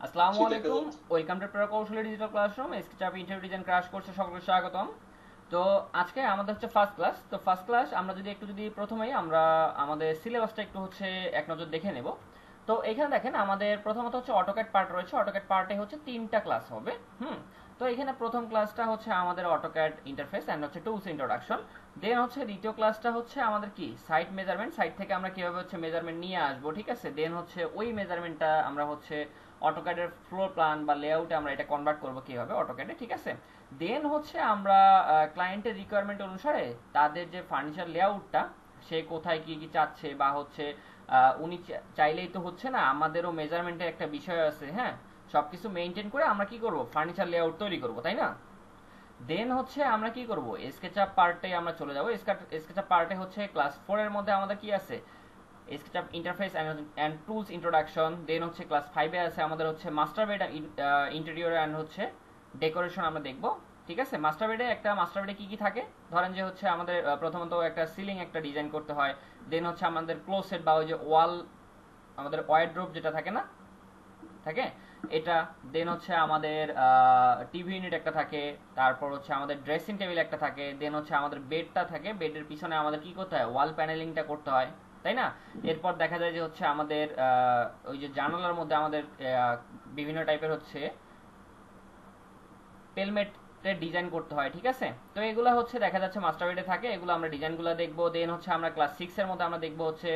আসসালামু সেটা আলাইকুম। ওয়েলকাম টু প্রকৌশলী digital classroom. SketchUp interview design crash কোর্সে সকলকে স্বাগতম। তো আজকে আমাদের হচ্ছে ফার্স্ট ক্লাস। তো ফার্স্ট ক্লাস আমরা যদি প্রথমেই আমরা আমাদের সিলেবাসটা একটু হচ্ছে এক নজর দেখে নেব। তো এখানে দেখেন আমাদের প্রথমত হচ্ছে অটোক্যাড পার্ট রয়েছে। অটোক্যাড পার্টে হচ্ছে 3টা ক্লাস হবে। হুম। তো এখানে প্রথম ক্লাসটা হচ্ছে আমাদের অটোক্যাড ইন্টারফেস এন্ড হচ্ছে টুলস ইন্ট্রোডাকশন। দেন হচ্ছে দ্বিতীয় ক্লাসটা হচ্ছে আমাদের কি সাইট মেজারমেন্ট, সাইট থেকে আমরা কিভাবে হচ্ছে মেজারমেন্ট নিয়ে আসবো, ঠিক আছে। দেন হচ্ছে ওই মেজারমেন্টটা আমরা হচ্ছে অটোক্যাডের ফ্লোর প্ল্যান বা লেআউটে আমরা এটা কনভার্ট করবো কিভাবে অটোক্যাডে, ঠিক আছে। দেন হচ্ছে আমরা ক্লায়েন্টের রিকোয়ারমেন্ট অনুসারে তাদের যে ফার্নিচার লেআউটটা সে কোথায় কি কি চাচ্ছে বা হচ্ছে উনি চাইলেই তো হচ্ছে না, আমাদেরও মেজারমেন্টের একটা বিষয় আছে, হ্যাঁ। সবকিছু মেনটেন করে আমরা কি করব, ফার্নিচার লেআউট তৈরি করব, তাই না। দেন হচ্ছে আমরা কি করব, স্কেচআপ পার্টে আমরা চলে যাব। স্কেচআপ পার্টে হচ্ছে ক্লাস 4 এর মধ্যে আমাদের কি আছে, SketchUp interface and tools introduction. Then হচ্ছে ক্লাস 5 এ আছে আমাদের হচ্ছে মাস্টার বেড ইন্টেরিয়র এন্ড হচ্ছে ডেকোরেশন আমরা দেখব, ঠিক আছে। মাস্টার বেডে কি কি থাকে, ধরেন যে হচ্ছে আমাদের প্রথমত একটা সিলিং একটা ডিজাইন করতে হয়। দেন হচ্ছে আমাদের ক্লোজেট বা ওই যে ওয়াল, আমাদের ওয়ার্ডরোব যেটা থাকে না, থাকে এটা। দেন হচ্ছে আমাদের টিভি ইউনিট একটা থাকে। তারপর হচ্ছে আমাদের ড্রেসিং টেবিল একটা থাকে। দেন হচ্ছে আমাদের বেডটা থাকে, বেডের পিছনে আমাদের কি করতে হয়, ওয়াল প্যানেলিংটা করতে হয়, তাই না। এরপর দেখা যায় যে হচ্ছে আমাদের ওই যে জানালার মধ্যে আমাদের বিভিন্ন টাইপের হচ্ছে পেলমেটের ডিজাইন করতে হয়, ঠিক আছে। তো এগুলো হচ্ছে দেখা যাচ্ছে মাস্টার বেডে থাকে, এগুলো আমরা ডিজাইনগুলো দেখবো। দেন হচ্ছে আমরা ক্লাস 6 এর মধ্যে আমরা দেখবো হচ্ছে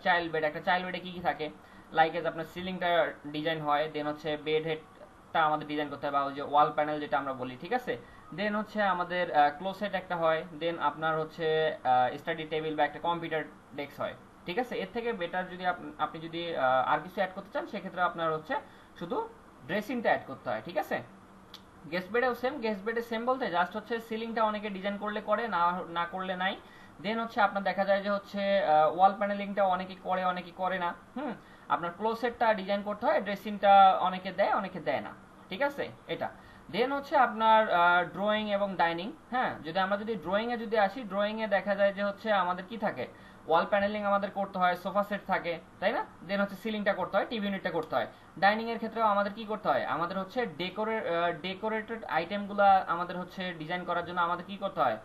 চাইল্ড বেড। একটা চাইল্ড বেডে কি কি থাকে, লাইক এজ আপনার সিলিংটা ডিজাইন হয়। দেন হচ্ছে বেড হেডটা আমাদের ডিজাইন করতে হয় বা ওই যে ওয়াল প্যানেল যেটা আমরা বলি, ঠিক আছে। দেন হচ্ছে আমাদের ক্লোজেট একটা হয়। দেন আপনার হচ্ছে স্টাডি টেবিল বা একটা কম্পিউটার ডেস্ক হয়, ঠিক আছে। এর থেকে বেটার যদি আপনি যদি আর কিছু অ্যাড করতে চান, সেক্ষেত্রে আপনার হচ্ছে শুধু ড্রেসিংটা অ্যাড করতে হয়, ঠিক আছে। গেস্ট বেডে সেম বলতে জাস্ট হচ্ছে সিলিংটা অনেকে ডিজাইন করলে করে, না না করলে নাই। দেন হচ্ছে আপনার দেখা যায় যে হচ্ছে ওয়াল প্যানেলিংটা অনেকে করে অনেকে করে না। হুম। আপনার ক্লোজেটটা ডিজাইন করতে হয়, ড্রেসিংটা অনেকে দেয় অনেকে দেয় না, ঠিক আছে। এটা। দেন হচ্ছে আপনার ড্রয়িং এবং ডাইনিং। হ্যাঁ, যদি ড্রয়িং এ যদি আসি, ড্রয়িং এ দেখা যায় যে হচ্ছে আমাদের কি থাকে, ওয়াল প্যানেলিং আমাদের করতে হয়, সোফা সেট থাকে, তাই না। দেন হচ্ছে সিলিংটা করতে হয়, টিভি ইউনিটটা করতে হয়। ডাইনিং এর ক্ষেত্রেও আমাদের কি করতে হয়, আমাদের হচ্ছে ডেকোরেটেড আইটেমগুলো আমাদের হচ্ছে ডিজাইন করার জন্য আমাদের কি করতে হয়,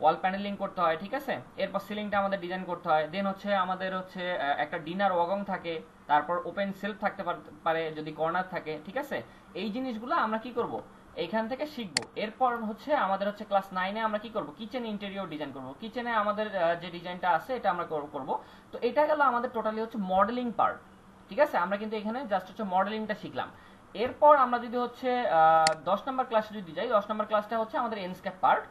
ওয়াল প্যানেলিং করতে হয়, ঠিক আছে। এরপর সিলিংটা আমাদের ডিজাইন করতে হয়। দেন হচ্ছে আমাদের হচ্ছে একটা ডিনার ওয়াগন থাকে। তারপর ওপেন সেলফ থাকতে পারে যদি কর্নার থাকে, ঠিক আছে। এই জিনিসগুলো আমরা কি করব, এইখান থেকে শিখবো। এরপর হচ্ছে আমাদের হচ্ছে ক্লাস 9-এ আমরা কি করব, কিচেন ইন্টেরিয়র ডিজাইন করব। কিচেনে আমাদের যে ডিজাইনটা আছে এটা আমরা করব। তো এটা গেল আমাদের টোটালি হচ্ছে মডেলিং পার্ট, ঠিক আছে। আমরা কিন্তু এখানে জাস্ট হচ্ছে মডেলিংটা শিখলাম। এরপর আমরা যদি হচ্ছে 10 নম্বর ক্লাসে যদি যাই, 10 নম্বর ক্লাসটা হচ্ছে আমাদের এনস্কেপ পার্ট।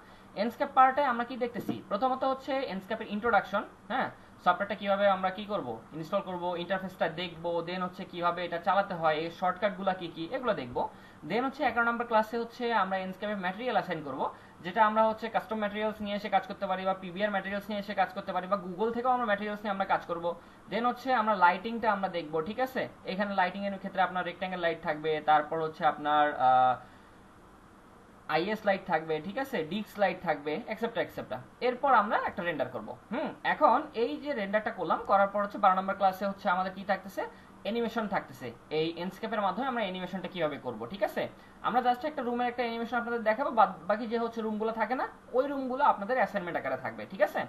এনস্কেপ পার্টে আমরা কি দেখতেছি, প্রথমত হচ্ছে এনস্কেপের ইন্ট্রোডাকশন, হ্যাঁ। সফটওয়্যারটা কিভাবে আমরা কি করব, ইনস্টল করব, ইন্টারফেসটা দেখবো। দেন হচ্ছে কিভাবে এটা চালাতে হয়, এই শর্টকাটগুলো কি কি এগুলো দেখবো। দেন হচ্ছে 11 নম্বর ক্লাসে হচ্ছে আমরা এনস্কেপের ম্যাটেরিয়াল অ্যাসাইন করব, যেটা আমরা হচ্ছে কাস্টম ম্যাটেরিয়ালস নিয়ে এসে কাজ করতে পারি বা পিবিআর ম্যাটেরিয়ালস নিয়ে এসে কাজ করতে পারি বা গুগল থেকেও আমরা ম্যাটেরিয়ালস নিয়ে আমরা কাজ করব। দেন হচ্ছে আমরা লাইটিংটা আমরা দেখবো, ঠিক আছে। এখানে লাইটিং এর ক্ষেত্রে আপনার রেক্ট্যাঙ্গেল লাইট থাকবে, তারপর হচ্ছে আপনার আইএস লাইট থাকবে, ঠিক আছে, ডিক্স লাইট থাকবে, এক্সেপ্টা এক্সেপ্টা। এরপর আমরা একটা রেন্ডার করব। এখন এই যে রেন্ডারটা করলাম, করার পর হচ্ছে 12 নম্বর ক্লাসে হচ্ছে আমাদের কি থাকতেছে, অ্যানিমেশন থাকতেছে। এই এনস্কেপের মাধ্যমে আমরা অ্যানিমেশনটা কিভাবে করব, ঠিক আছে। আমরা জাস্ট একটা রুমের একটা অ্যানিমেশন আপনাদের দেখাবো, বাকি যে হচ্ছে রুমগুলো থাকে না, ওই রুমগুলো আপনাদের অ্যাসাইনমেন্ট আকারে থাকবে, ঠিক আছে।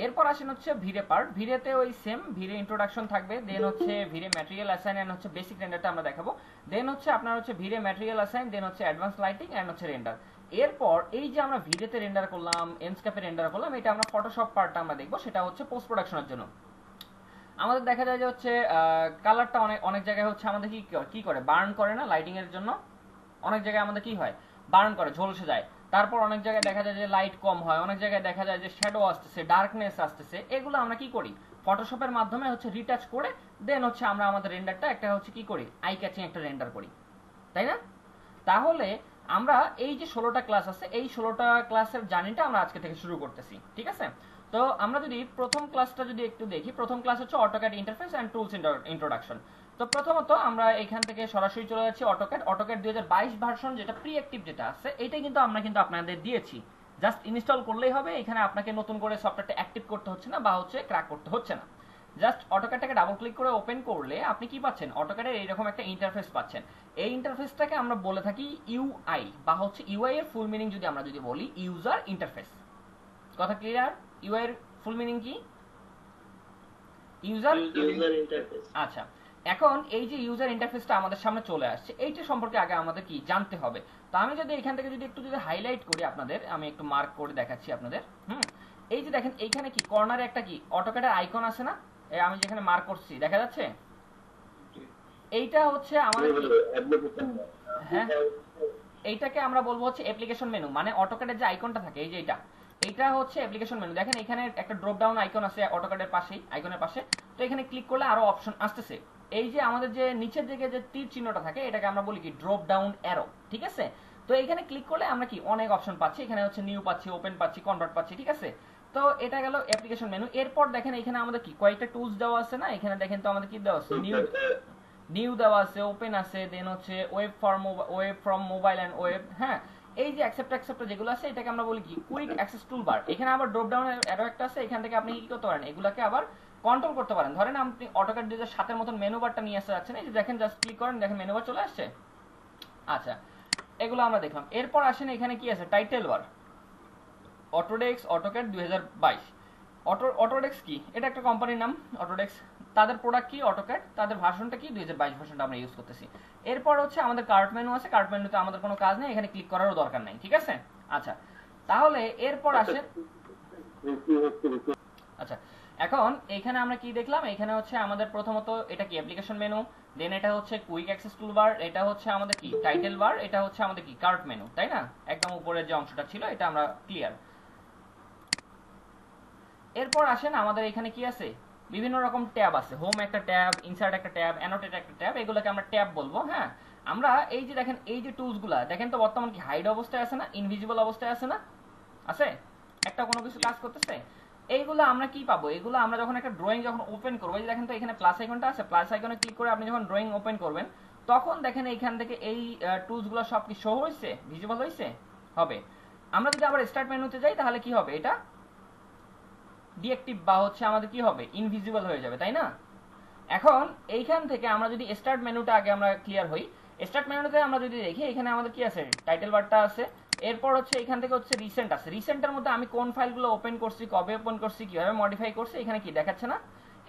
এরপর আসেন হচ্ছে ভিরে পার্ট। ভিরেতে ওই সেম ভিরে ইন্ট্রোডাকশন থাকবে। দেন হচ্ছে ভিরে ম্যাটেরিয়াল অ্যাসাইন এন্ড হচ্ছে বেসিক রেন্ডারটা আমরা দেখাবো। দেন হচ্ছে আপনার হচ্ছে ভিরে ম্যাটেরিয়াল অ্যাসাইন, দেন হচ্ছে অ্যাডভান্স লাইটিং এন্ড হচ্ছে রেন্ডার। এরপর এই যে আমরা ভিডিওতে রেন্ডার করলাম, এনস্কেপে রেন্ডার করলাম, এটা আমরা ফটোশপ পার্টটা আমরা দেখবো, সেটা হচ্ছে পোস্ট প্রোডাকশনের জন্য। আমাদের দেখা যায় যে হচ্ছে কালারটা অনেক অনেক জায়গায় হচ্ছে আমাদের কি করে, বার্ন করে না লাইটিং এর জন্য। অনেক জায়গায় আমাদের কি হয়, বার্ন করে, ঝলসে যায়। তারপর অনেক জায়গায় দেখা যায় যে লাইট কম হয়, অনেক জায়গায় দেখা যায় যে শ্যাডো আসতেছে, ডার্কনেস আসতেছে। এগুলো আমরা কি করি, ফটোশপের মাধ্যমে হচ্ছে রিটাচ করে দেন হচ্ছে আমরা আমাদের রেন্ডারটা একটা হচ্ছে কি করি, আই ক্যাচিং একটা রেন্ডার করি, তাই না। তাহলে আমরা এই যে 16টা ক্লাস আছে, এই 16টা ক্লাসের জার্নিটা আমরা আজকে থেকে শুরু করতেছি, ঠিক আছে। তো আমরা যদি প্রথম ক্লাসটা যদি একটু দেখি, প্রথম ক্লাস হচ্ছে AutoCAD interface and tools introduction. তো প্রথমত আমরা এখান থেকে সরাসরি চলে যাচ্ছি অটোক্যাড 2022 ভার্সন, যেটা প্রি অ্যাক্টিভ যেটা আছে, এটাই কিন্তু আমরা কিন্তু আপনাদের দিয়েছি। জাস্ট ইনস্টল করলেই হবে, এখানে আপনাকে নতুন করে সফটওয়্যারটা অ্যাক্টিভ করতে হচ্ছে না বা হচ্ছে ক্র্যাক করতে হচ্ছে না। জাস্ট অটোক্যাডটাকে ডাবল ক্লিক করে ওপেন করলে আপনি কি পাচ্ছেন, অটোক্যাডের এইরকম একটা ইন্টারফেস পাচ্ছেন। এই ইন্টারফেসটাকে আমরা বলে থাকি ইউআই, বা হচ্ছে ইউআই এর ফুল মিনিং যদি আমরা বলি ইউজার ইন্টারফেস। কথা ক্লিয়ার? ইউআই এর ফুল মিনিং কি? User interface. আচ্ছা, এখন এই যে ইউজার ইন্টারফেসটা আমাদের সামনে চলে আসছে, এইটা সম্পর্কে আগে আমাদের কি জানতে হবে। তো আমি যদি এখান থেকে একটু হাইলাইট করি আপনাদের, আমি একটু মার্ক করে দেখাচ্ছি আপনাদের। এই যে দেখেন এইখানে কি কর্নারে একটা কি অটোক্যাডের আইকন আছে না, আমি যেখানে মার্ক করছি দেখা যাচ্ছে, এইটা হচ্ছে আমাদের হ্যাঁ, এইটাকে আমরা বলবো হচ্ছে অ্যাপ্লিকেশন মেনু, মানে অটোক্যাডের যে আইকনটা থাকে এই যে এইটা হচ্ছে অ্যাপ্লিকেশন মেনু। দেখেন এখানে একটা ড্রপ ডাউন আইকন আছে অটোক্যাডের পাশেই, আইকনের পাশে। তো এখানে ক্লিক করলে আরো অপশন আসতেছে। এই যে আমাদের যে নিচের দিকে যে তীর চিহ্নটা থাকে এটাকে আমরা বলি কি ড্রপ ডাউন অ্যারো, ঠিক আছে। তো এখানে ক্লিক করলে আমরা কি অনেক অপশন পাচ্ছি, এখানে হচ্ছে নিউ পাচ্ছি, ওপেন পাচ্ছি, কনভার্ট পাচ্ছি, ঠিক আছে। তো এটা গেল অ্যাপ্লিকেশন মেনু। এরপর দেখেন এখানে আমাদের কি কয়েকটা টুলস দেওয়া আছে না, এখানে দেখেন তো আমাদের কি দেওয়া আছে, নিউ দেওয়া আছে, ওপেন আছে, দেন হচ্ছে web from mobile and web. হ্যাঁ, এই যে অ্যাকসেপ্ট যেগুলো আছে এটাকে আমরা বলি কি কুইক অ্যাক্সেস টুলবার। এখানে আবার ড্রপ ডাউন অ্যারো একটা আছে, এখান থেকে আপনি কি করতে পারেন, এগুলাকে আবার কন্ট্রোল করতে পারেন। ধরেন আপনি অটোক্যাড 2007 এর মতন মেনু বারটা নিয়ে আসতে যাচ্ছেন, এই যে দেখেন জাস্ট ক্লিক করেন, দেখেন মেনু বার চলে আসছে। আচ্ছা, এগুলো আমরা দেখলাম। এরপর আসেন এখানে কি আছে, title bar, Autodesk AutoCAD 2022। Autodesk কি, এটা একটা কোম্পানির নাম অটোডেস্ক, তাদের প্রোডাক্ট কি অটোক্যাড, তাদের ভার্সনটা কি 2022 ভার্সনটা আমরা ইউজ করতেছি। এরপর হচ্ছে আমাদের কার্ট মেনু আছে, কার্ট মেনুতে আমাদের কোনো কাজ নেই, এখানে ক্লিক করারও দরকার নাই, ঠিক আছে। আচ্ছা, তাহলে এরপর আসেন, আচ্ছা এখন এখানে আমরা কি দেখলাম, এখানে হচ্ছে আমাদের প্রথমত এটা কি অ্যাপ্লিকেশন মেনু, দেন এটা হচ্ছে কুইক অ্যাক্সেস টুলবার, এটা হচ্ছে আমাদের কি টাইটেল বার, এটা হচ্ছে আমাদের কি কার্ট মেনু, তাই না? একদম উপরের যে অংশটা ছিল এটা আমরা ক্লিয়ার। এরপর আসেন আমাদের এখানে কি আছে, বিভিন্ন রকম ট্যাব আছে, হোম একটা ট্যাব, ইনসার্ট একটা ট্যাব, অ্যানোটেট একটা ট্যাব, এগুলোকে আমরা ট্যাব বলবো। হ্যাঁ, আমরা এই যে দেখেন এই যে টুলসগুলা দেখেন তো বর্তমান কি হাইড অবস্থায় আছে না, ইনভিজিবল অবস্থায় আছে না, আছে একটা কোনো কিছু কাজ করতেছে। এইগুলো আমরা কি পাবো, এগুলো আমরা যখন একটা ড্রয়িং যখন ওপেন করবো, এই দেখেন তো এখানে প্লাস আইকনটা আছে, প্লাস আইকনে ক্লিক করে আপনি যখন ড্রয়িং ওপেন করবেন তখন দেখেন এইখান থেকে এই টুলসগুলো সব কি শো হয়েছে, ভিজিবল হয়েছে হবে। আমরা যদি আবার স্টার্ট মেনুতে যাই তাহলে কি হবে, এটা ডিঅ্যাক্টিভ বা হচ্ছে আমাদের কি হবে, ইনভিজিবল হয়ে যাবে, তাই না? এখন এইখান থেকে আমরা যদি স্টার্ট মেনুটা আগে আমরা ক্লিয়ার হই, স্টার্ট মেনুতে আমরা যদি দেখি এখানে আমাদের কি আছে, টাইটেল বারটা আছে, এরপর হচ্ছে এখান থেকে হচ্ছে রিসেন্ট আছে, রিসেন্টের মধ্যে আমি কোন ফাইলগুলো ওপেন করছি, কবে ওপেন করছি, কিভাবে মডিফাই করছি, এখানে কি দেখাচ্ছে না।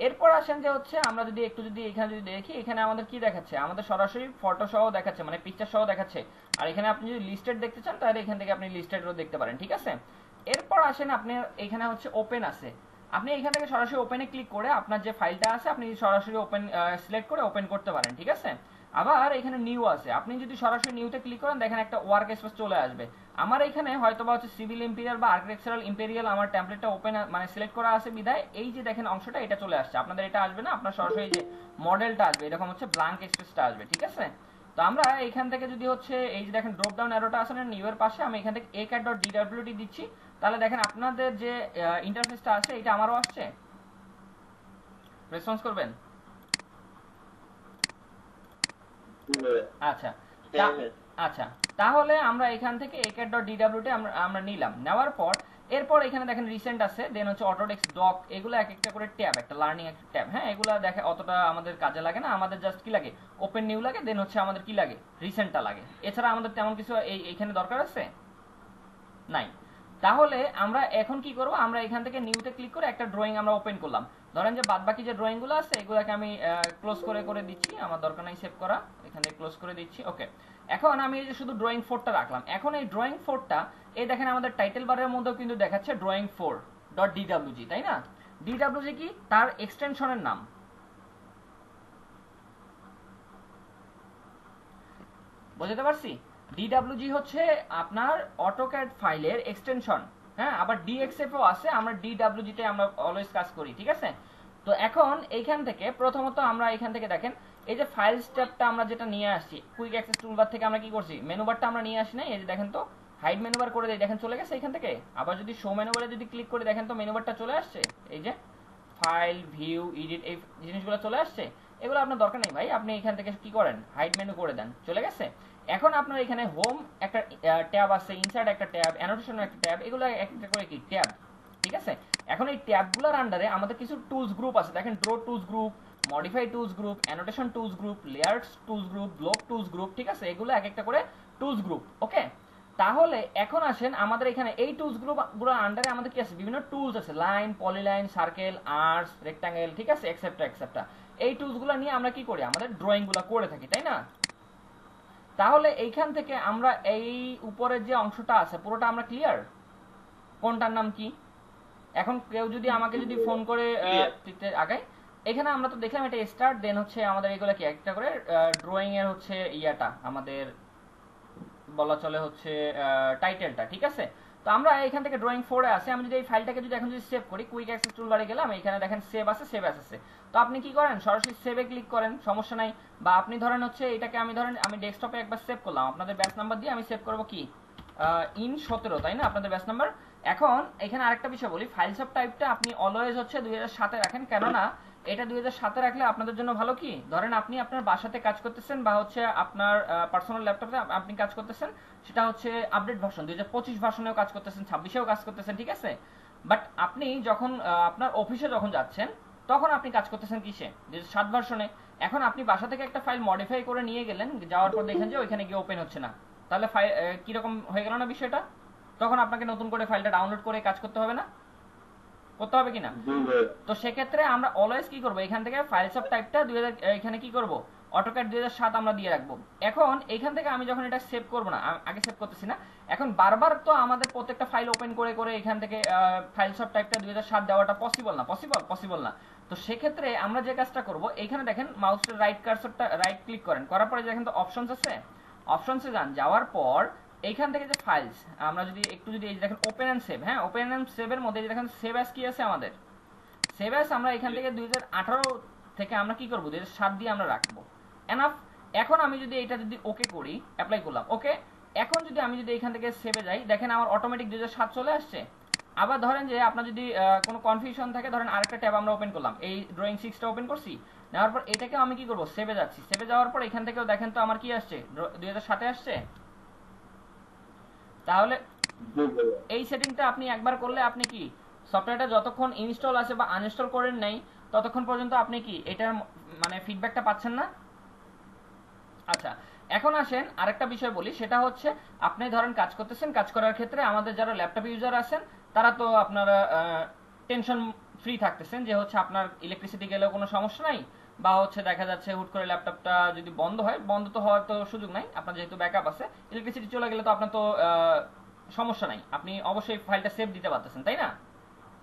এরপর আসেন যে হচ্ছে আমরা যদি একটু যদি এখানে যদি দেখি, এখানে আমাদের কি দেখাচ্ছে, আমাদের সরাসরি ফটো সহ দেখাচ্ছে, মানে পিকচার সহ দেখাচ্ছে। আর এখানে আপনি যদি লিস্টেড দেখতে চান তাহলে এখান থেকে আপনি লিস্টেডও দেখতে পারেন, ঠিক আছে। এরপর আসেন আপনার এখানে হচ্ছে ওপেন আছে, আপনি এখান থেকে সরাসরি ওপেনে ক্লিক করে আপনার যে ফাইলটা আছে আপনি সরাসরি ওপেন সিলেক্ট করে ওপেন করতে পারেন, ঠিক আছে। আবার এখানে নিউ আছে, আপনি যদি সরাসরি নিউতে ক্লিক করেন দেখেন একটা ওয়ার্ক স্পেস চলে আসবে। আমার এখানে হয়তো বা হচ্ছে সিভিল ইম্পেরিয়াল বা আর্কিটেকচারাল ইম্পেরিয়াল আমার টেমপ্লেটটা ওপেন মানে সিলেক্ট করা আছে বিধায় এই যে দেখেন অংশটা এটা চলে আসছে। আপনাদের এটা আসবে না, আপনার সরাসরি যে মডেলটা আসবে এরকম হচ্ছে ব্ল্যাঙ্ক স্পেসটা আসবে, ঠিক আছে। তো আমরা এখান থেকে যদি হচ্ছে এই যে দেখেন ড্রপ ডাউন অ্যারোটা আছে না নিউ এর পাশে, আমি এখান থেকে acat.dwt দিচ্ছি, তাহলে দেখেন আপনাদের যে ইন্টারফেসটা আছে এটা আমারও আসছে, রেসপন্স করবেন। আচ্ছা আচ্ছা, তাহলে আমরা এখান থেকে acat.dwt আমরা নিলাম, নেওয়ার পর এরপর এখানে দেখেন রিসেন্ট আছে, দেন হচ্ছে অটোডেস্ক ডক, এগুলো এক একটা করে ট্যাব, একটা লার্নিং একটা ট্যাব। হ্যাঁ, এগুলো দেখে অতটা আমাদের কাজে লাগে না, আমাদের জাস্ট কি লাগে ওপেন নিউ লাগে, দেন হচ্ছে আমাদের কি লাগে রিসেন্টটা লাগে। এছাড়া আমাদের তেমন কিছু এইখানে দরকার আছে নাই। তাহলে আমরা এখন কি করব, আমরা এখান থেকে নিউতে ক্লিক করে একটা ড্রয়িং আমরা ওপেন করলাম। ধরেন যে বাদবাকি যে ড্রয়িংগুলো আছে এগুলোকে আমি ক্লোজ করে করে দিচ্ছি, আমার দরকার নাই সেভ করা, এখান থেকে ক্লোজ করে দিচ্ছি। ওকে, এখন আমি এই যে শুধু ড্রয়িং 4টা রাখলাম। এখন এই ড্রয়িং 4টা এই দেখেন আমাদের টাইটেল বারের মধ্যেও কিন্তু দেখাচ্ছে ড্রয়িং 4.dwg, তাই না? dwg কি তার এক্সটেনশনের নাম, বুঝতে পারছি। DWG হচ্ছে আপনার অটোক্যাড ফাইলের এক্সটেনশন। হ্যাঁ, আবার DXF ও আছে, আমরা DWG তে আমরা অলওয়েজ কাজ করি, ঠিক আছে। তো এখন এইখান থেকে প্রথমত আমরা এখান থেকে দেখেন এই যে ফাইল স্টেপটা আমরা যেটা নিয়ে আসছি কুইক অ্যাক্সেস টুলবার থেকে, আমরা কি করছি মেনু বারটা আমরা নিয়ে আসি না, এই যে দেখেন তো হাইড মেনু বার করে দেই, দেখেন চলে গেছে এখান থেকে। আবার যদি শো মেনু বারে যদি ক্লিক করি দেখেন তো মেনু বারটা চলে আসছে, এই যে ফাইল ভিউ এডিট এই জিনিসগুলো চলে আসছে। এগুলো আপনার দরকার নেই ভাই, আপনি এখান থেকে কি করেন হাইড মেনু করে দেন, চলে গেছে। এখন আপনার এখানে হোম একটা ট্যাব আছে, ইনসার্ট একটা ট্যাব, অ্যানোটেশন একটা ট্যাব, এগুলো একটা করে কি ট্যাব, ঠিক আছে। এখন এই ট্যাবগুলোর আন্ডারে আমাদের কিছু টুলস গ্রুপ আছে, দেখেন draw tools group, modify tools group, annotation tools group, layers tools group, block tools group, ঠিক আছে, এগুলো এক একটা করে টুলস গ্রুপ। ওকে, তাহলে এখন আসেন আমাদের এখানে এই টুলস গুলোর আন্ডারে আমাদের কি আছে, বিভিন্ন টুলস আছে, line, polyline, circle, arcs, rectangle, ঠিক আছে, এক্সেট্রা এক্সেট্রা। এই টুলস গুলো নিয়ে আমরা কি করি, আমাদের ড্রয়িং গুলো করে থাকি, তাই না? তাহলে এইখান থেকে আমরা এই উপরের যে অংশটা আছে পুরোটা আমরা ক্লিয়ার, কোনটার নাম কি। এখন কেউ যদি আমাকে যদি ফোন করে আগায়, এখানে আমরা তো দেখলাম এটা স্টার্ট, দেন হচ্ছে আমাদের এগুলো কি একটা করে ড্রয়িং এর হচ্ছে ইয়াটা আমাদের বলা চলে হচ্ছে টাইটেলটা, ঠিক আছে। তো আমরা এখান থেকে ড্রয়িং 4 এ আছে, আমি যদি এই ফাইলটাকে যদি এখন যদি সেভ করি, কুইক অ্যাক্সেস টুলবারে গেলাম, এখানে দেখেন সেভ আছে, সেভ অ্যাস আছে। তো আপনি কি করেন, সরাসরি সেভে ক্লিক করেন, সমস্যা নাই। বা আপনি ধরেন হচ্ছে এটাকে আমি ধরেন আমি ডেস্কটপে একবার সেভ করলাম, আপনাদের ব্যাচ নাম্বার দিয়ে আমি সেভ করব কি ইন 17, তাই না, আপনাদের ব্যাচ নাম্বার। এখন এখানে আরেকটা বিষয় বলি, ফাইলস অফ টাইপটা আপনি অলওয়েজ হচ্ছে 2007 রাখেন, কেননা এটা 2007 রাখলে আপনাদের জন্য ভালো। কি ধরেন আপনি আপনার বাসাতে কাজ করতেছেন বা হচ্ছে আপনার পার্সোনাল ল্যাপটপে আপনি কাজ করতেছেন, সেটা হচ্ছে আপডেট ভার্সন 2025 ভার্সনেও কাজ করতেছেন, 26এও কাজ করতেছেন, ঠিক আছে। বাট আপনি যখন আপনার অফিসে যখন যাচ্ছেন তখন আপনি কাজ করতেছেন কিসে, 2007 ভার্সনে। এখন আপনি বাসা থেকে একটা ফাইল মডিফাই করে নিয়ে গেলেন, যাওয়ার পর দেখেন যে ওইখানে গিয়ে ওপেন হচ্ছে না, তাহলে ফাইল কিরকম হয়ে গেল না বিষয়টা। তখন আপনাকে নতুন করে ফাইলটা ডাউনলোড করে কাজ করতে হবে না, করতে হবে কিনা। তো সেক্ষেত্রে আমরা অলওয়েজ কি করব, এখান থেকে ফাইলস অফ টাইপটা 2000 এখানে কি করব, অটোক্যাড 2007 আমরা দিয়ে রাখবো। এখন এখান থেকে আমি যখন এটা সেভ করব না, আগে সেভ করতেছি না, এখন বারবার তো আমাদের প্রত্যেকটা ফাইল ওপেন করে করে এখান থেকে ফাইলস অফ টাইপটা 2007 দেওয়াটা পসিবল না, পসিবল না। তো সেক্ষেত্রে আমরা যে কাজটা করব, এখানে দেখেন মাউসের রাইট কার্সরটা রাইট ক্লিক করেন, করার পরে দেখেন তো অপশনস আছে, অপশনসে যান, যাওয়ার পর এইখান থেকে যে ফাইলস আমরা যদি একটু যদি এই দেখেন ওপেন এন্ড সেভ, হ্যাঁ ওপেন এন্ড সেভের মধ্যে দেখেন সেভ অ্যাস কি আছে আমাদের, সেভ অ্যাস আমরা এখান থেকে 2018 থেকে আমরা কি করব, 2007 দিয়ে আমরা রাখবো, এনাফ। এখন আমি যদি এটা যদি ওকে করি, অ্যাপ্লাই করলাম, ওকে। এখন যদি আমি যদি এখান থেকে সেভে যাই, দেখেন আমার অটোমেটিক 2007 চলে আসছে। আবার ধরেন যে আপনার যদি কোনো কনফিউশন থাকে, ধরেন আরেকটা ট্যাব আমরা ওপেন করলাম, এই ড্রয়িং 6টা ওপেন করছি, নেওয়ার পর এটাকেও আমি কি করব, সেভে যাচ্ছি, সেভে যাওয়ার পর এখান থেকেও দেখেন তো আমার কি আসছে, 2007 আসছে। তাহলে এই সেটিংটা আপনি একবার করলে আপনি কি সফটওয়্যারটা যতক্ষণ ইনস্টল আছে বা আনইনস্টল করেন নাই ততক্ষণ পর্যন্ত আপনি কি এটার মানে ফিডব্যাকটা পাচ্ছেন না। আচ্ছা, এখন আসেন আরেকটা বিষয় বলি, সেটা হচ্ছে আপনি ধরেন কাজ করতেছেন, কাজ করার ক্ষেত্রে আমাদের যারা ল্যাপটপ ইউজার আছেন তারা তো আপনারা টেনশন ফ্রি থাকতেছেন যে হচ্ছে আপনার ইলেকট্রিসিটি গেলেও কোনো সমস্যা নাই, বা হচ্ছে দেখা যাচ্ছে হুট করে ল্যাপটপটা যদি বন্ধ হয়, বন্ধ তো হওয়ার তো সুযোগ নাই, আপনার যেহেতু ব্যাকআপ আছে, ইলেকট্রিসিটি চলে গেলে তো আপনার তো সমস্যা নাই, আপনি অবশ্যই ফাইলটা সেভ দিতে পারতেছেন, তাই না,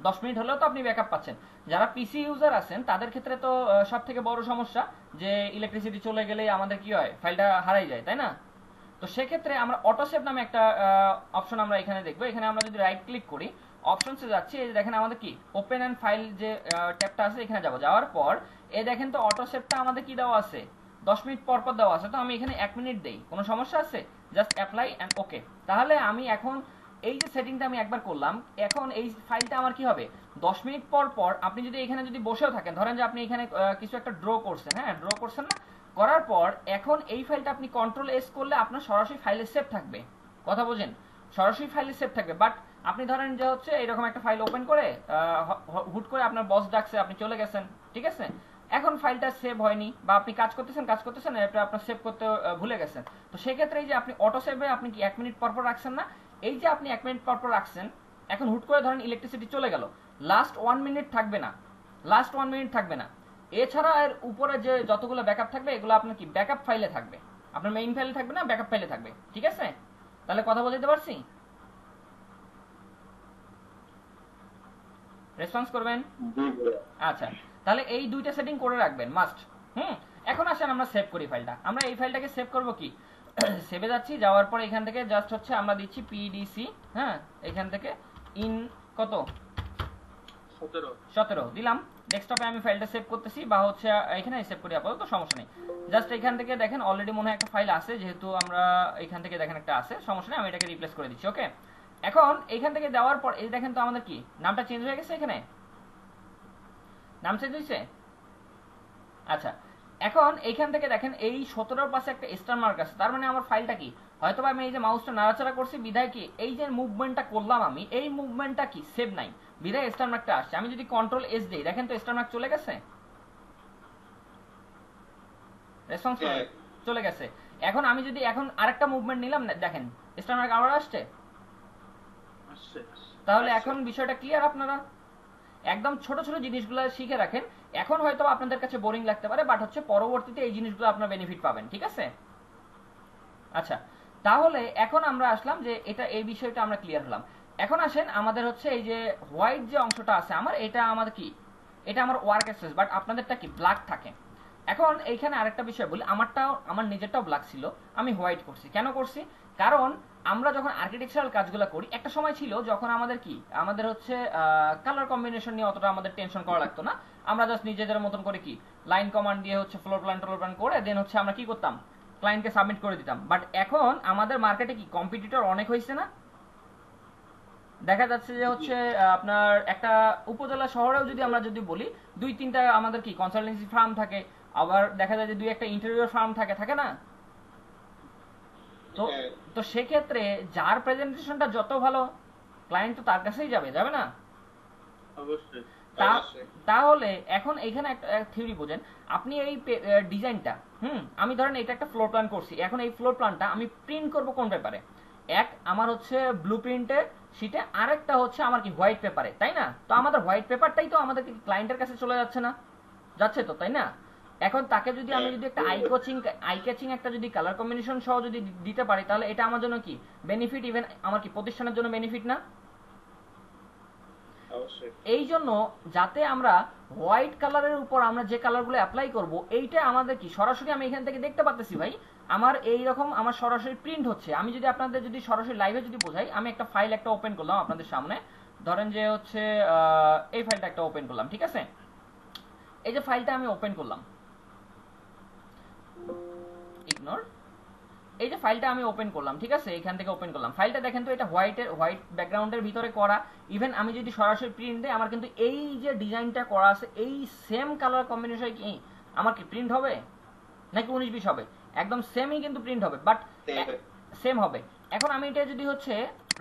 10 মিনিট হলেও তো আপনি ব্যাকআপ পাচ্ছেন। যারা পিসি ইউজার আছেন তাদের ক্ষেত্রে তো সব থেকে বড় সমস্যা যে ইলেকট্রিসিটি চলে গেলেই আমাদের কি হয়, ফাইলটা হারাই যায়, তাই না। তো সেক্ষেত্রে আমরা অটো সেভ নামে একটা অপশন আমরা এখানে দেখবো, এখানে আমরা যদি রাইট ক্লিক করি অপশনসে যাচ্ছি, এই দেখেন আমাদের কি ওপেন এন্ড ফাইল যে ট্যাবটা আছে এখানে যাব, যাওয়ার পর এই দেখেন তো অটো সেভটা আমাদের কি দেওয়া আছে, 10 মিনিট পর পর দেওয়া আছে। তো আমি এখানে 1 মিনিট দেই, কোনো সমস্যা আছে, জাস্ট অ্যাপ্লাই অ্যান্ড ওকে। তাহলে আমি এখন এই যে সেটিংটা আমি একবার করলাম, এখন এই ফাইলটা আমার কি হবে, 10 মিনিট পর পর আপনি যদি এখানে যদি বসেও থাকেন, ধরেন যে আপনি এখানে কিছু একটা ড্র করছেন, হ্যাঁ ড্র করছেন না, করার পর এখন এই ফাইলটা আপনি কন্ট্রোল এস করলে আপনার সরাসরি ফাইলে সেভ থাকবে, কথা বোঝেন, সরাসরি ফাইলে সেভ থাকবে। বাট আপনি ধরেন যে হচ্ছে এরকম একটা ফাইল ওপেন করে হুট করে আপনার বস ডাকছে, আপনি চলে গেছেন, ঠিক আছে, এখন ফাইলটা সেভ হয়নি, বা আপনি কাজ করতেছেন এটা আপনার সেভ করতে ভুলে গেছেন। তো সেক্ষেত্রে এই যে আপনি অটো সেভে আপনি কি 1 মিনিট পর পর রাখছেন না, এই যে আপনি 1 মিনিট পর পর রাখছেন, এখন হুট করে ধরেন ইলেকট্রিসিটি চলে গেল, লাস্ট 1 মিনিট থাকবে না, লাস্ট 1 মিনিট থাকবে না, এছাড়া এর উপরে যে যতগুলো ব্যাকআপ থাকবে এগুলো আপনার কি ব্যাকআপ ফাইলে থাকবে, আপনার মেইন ফাইলে থাকবে না, ব্যাকআপ ফাইলে থাকবে, ঠিক আছে। তাহলে কথা বলতে পারছি, রেসপন্স করবেন। আচ্ছা, তাহলে এই দুইটা সেটিং করে রাখবেন মাস্ট। এখন আসেন আমরা সেভ করি ফাইলটা, আমরা এই ফাইলটাকে সেভ করব কি, সেভে যাচ্ছি, যাওয়ার পর এখান থেকে জাস্ট হচ্ছে আমরা দিচ্ছি পিডিসি, হ্যাঁ এখান থেকে ইন কত 17 দিলাম, ডেস্কটপে আমি ফাইলটা সেভ করতেছি, বা হচ্ছে এখানে সেভ করি আপাতত, সমস্যা নেই। জাস্ট এখান থেকে দেখেন অলরেডি মনে হয় একটা ফাইল আছে, যেহেতু আমরা এখান থেকে দেখেন একটা আছে, সমস্যা নেই, আমি এটাকে রিপ্লেস করে দিচ্ছি। ওকে, এখন এইখান থেকে দেওয়ার পর এই দেখেন তো আমাদের কি নামটা চেঞ্জ হয়ে গেছে, এখানে নাম চেঞ্জ হয়েছে। আচ্ছা, এখন এইখান থেকে দেখেন এই 17 পাশে একটা স্টার মার্ক আছে, তার মানে আমার ফাইলটা কি, হয়তো আমি এই যে মাউসটা নাড়াচাড়া করছি বিধায় কি এই যে মুভমেন্টটা করলাম আমি, এই মুভমেন্টটা কি সেভ নাই, বিধায় স্টার মার্কটা আসছে। আমি যদি কন্ট্রোল এস দিই দেখেন তো স্টার মার্ক চলে গেছে, রেসপন্স চলে গেছে। এখন আমি যদি এখন আরেকটা মুভমেন্ট নিলাম দেখেন স্টার মার্ক আবার আসছে। তাহলে এখন বিষয়টা ক্লিয়ার, আপনারা একদম ছোট ছোট জিনিসগুলো শিখে রাখেন। এখন হয়তো আপনাদের কাছে বোরিং লাগতে পারে, বাট হচ্ছে পরবর্তীতে এই জিনিসগুলো আপনারা বেনিফিট পাবেন, ঠিক আছে? আচ্ছা, তাহলে এখন আমরা আসলাম যে এটা এই বিষয়টা আমরা ক্লিয়ার হলাম। এখন আসেন আমাদের হচ্ছে এই যে হোয়াইট যে অংশটা আছে আমার, এটা আমাদের কি, এটা আমার ওয়ার্ক স্পেস, বাট আপনাদেরটা কি ব্ল্যাক থাকে। এখন এইখানে আরেকটা বিষয় বলি, আমার নিজেরটাও ব্ল্যাক ছিল, আমি হোয়াইট করছি। কেন করছি? কারণ আমরা যখন আর্কিটেকচারাল কাজগুলো করি একটা সময় ছিল যখন আমাদের কি, আমাদের হচ্ছে কালার কম্বিনেশন নিয়ে অতটা আমাদের টেনশন করা লাগতো না। আমরা জাস্ট নিজেদের মতন করে কি লাইন কমান্ড দিয়ে হচ্ছে ফ্লোর প্ল্যান করে দেন হচ্ছে আমরা কি করতাম, ক্লায়েন্টকে সাবমিট করে দিতাম। বাট এখন আমাদের মার্কেটে কি কম্পিটিটর অনেক হয়েছে না? দেখা যাচ্ছে যে হচ্ছে আপনার একটা উপজেলা শহরেও যদি আমরা যদি বলি 2-3টা আমাদের কি কনসালটেন্সি ফার্ম থাকে, আবার দেখা যায় যে 2-1টা ইন্টেরিয়র ফার্ম থাকে না? তো তো সেক্ষেত্রে যার প্রেজেন্টেশনটা যত ভালো ক্লায়েন্ট তো তার কাছেই যাবে না? অবশ্যই। তাহলে এখন এখানে একটা থিওরি বোঝেন, আপনি এই ডিজাইনটা আমি ধরেন এটা একটা ফ্লোর প্ল্যান করছি, এখন এই ফ্লোর প্ল্যানটা আমি প্রিন্ট করব কোন পেপারে? এক আমার হচ্ছে ব্লু প্রিন্টের শিটে, আরেকটা হচ্ছে আমার কি হোয়াইট পেপারে, তাই না? তো আমাদের হোয়াইট পেপারটাই তো আমাদের ক্লায়েন্টের কাছে চলে যাচ্ছে না, যাচ্ছে তো, তাই না? এখন তাকে যদি আমি যদি একটা আই ক্যাচিং একটা যদি কালার কম্বিনেশন সহ যদি দিতে পারি, তাহলে এটা আমার জন্য কি বেনিফিট, ইভেন আমার কি প্রতিষ্ঠানের জন্য বেনিফিট না? এই জন্য যাতে আমরা হোয়াইট কালারের উপর আমরা যে কালারগুলো অ্যাপ্লাই করব, এইটা আমাদের কি সরাসরি আমি এখান থেকে দেখতে পাচ্ছি ভাই, আমার এই রকম আমার সরাসরি প্রিন্ট হচ্ছে। আমি যদি আপনাদের যদি সরাসরি লাইভে যদি বোঝাই, আমি একটা ফাইল একটা ওপেন করলাম আপনাদের সামনে, ধরেন যে হচ্ছে এই ফাইলটা একটা ওপেন করলাম, ঠিক আছে? এই যে ফাইলটা আমি ওপেন করলাম, ইগনোর, এই যে ফাইলটা আমি ওপেন করলাম, ঠিক আছে? এখান থেকে ওপেন করলাম ফাইলটা, দেখেন তো এটা হোয়াইট ব্যাকগ্রাউন্ডের ভিতরে করা। ইভেন আমি যদি সরাসরি প্রিন্ট দেই, আমার কিন্তু এই যে ডিজাইনটা করা আছে এই সেম কালার কম্বিনেশন কি আমার কি প্রিন্ট হবে নাকি 19-20 হবে? একদম সেমই কিন্তু প্রিন্ট হবে, বাট সেম হবে। এখন আমি এটা যদি হচ্ছে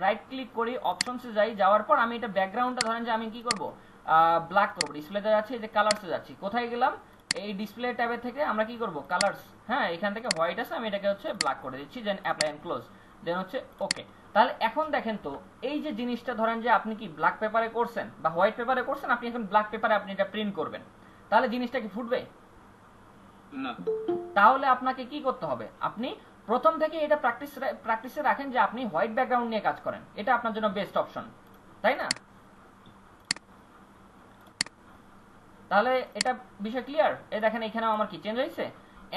রাইট ক্লিক করি, অপশনসে যাই, যাওয়ার পর আমি এটা ব্যাকগ্রাউন্ডটা ধরেন যে আমি কি করব, ব্ল্যাক করব। ডিসপ্লেতে যাচ্ছি, এই যে কালারসে যাচ্ছি, কোথায় গেলাম, এই ডিসপ্লে ট্যাবে থেকে আমরা কি করব, কালারস, হ্যাঁ এখান থেকে হোয়াইট আছে, আমি এটাকে হচ্ছে ব্ল্যাক করে দিচ্ছি, দেন অ্যাপ্লাই এন্ড ক্লোজ, দেন হচ্ছে ওকে। তাহলে এখন দেখেন তো এই যে জিনিসটা ধরেন যে আপনি কি ব্ল্যাক পেপারে করছেন বা হোয়াইট পেপারে করছেন, আপনি এখন ব্ল্যাক পেপারে আপনি এটা প্রিন্ট করবেন, তাহলে জিনিসটা কি ফুটবে না? তাহলে আপনাকে কি করতে হবে, আপনি প্রথম থেকে এটা প্র্যাকটিসে রাখেন যে আপনি হোয়াইট ব্যাকগ্রাউন্ড নিয়ে কাজ করেন, এটা আপনার জন্য বেস্ট অপশন, তাই না? তাহলে এটা বিষয় ক্লিয়ার? এই দেখেন এখানেও আমার কি চেঞ্জ হয়েছে।